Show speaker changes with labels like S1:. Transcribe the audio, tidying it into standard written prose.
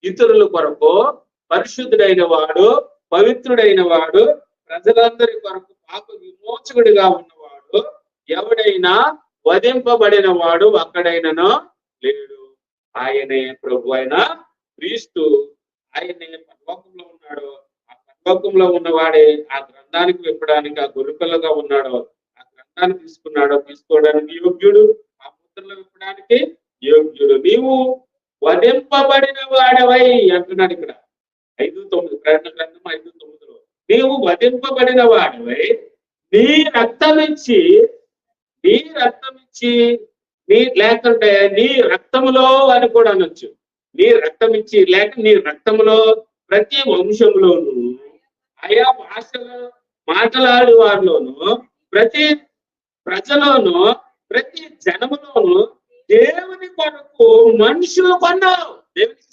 S1: ఇతరుల కొరకు పరిశుద్ధుడైన వాడు, పవిత్రుడైన వాడు, ప్రజలందరి కొరకు పాప విమోచకుడిగా ఉన్నవాడు, ఎవడైనా వధింపబడిన వాడు ఒక్కడైనను లేడు. ఆయనే ప్రభు అయిన క్రీస్తు. ఆయనే పరలోకంలో ఉన్నాడు. ఆ పరలోకంలో ఉన్నవాడే ఆ గ్రంథానికి విప్పడానికి ఆ గొర్రెపిల్లగా ఉన్నాడు. ఆ గ్రంథాన్ని తీసుకోవడానికి యోగ్యుడు. ఆ ముద్రలు విప్పడానికి యోగ్యుడు. నీవు వధింపబడిన వాడవై అంటున్నాడు ఇక్కడ 5:9 ప్రకటన గ్రంథం 5:9. నీవు వధింపబడిన వాడవై నీ రక్తమిచ్చి లేకుంటే నీ రక్తములో అని కూడా అనొచ్చు. నీ రక్తమిచ్చి లేక నీ రక్తములో ప్రతి వంశంలోను, ఆయా భాషలో మాట్లాడే వారిలోను, ప్రతి ప్రజలోను, ప్రతి జనములోను దేవుని కొరకు మనుషులు కొన్నావు. దేవునికి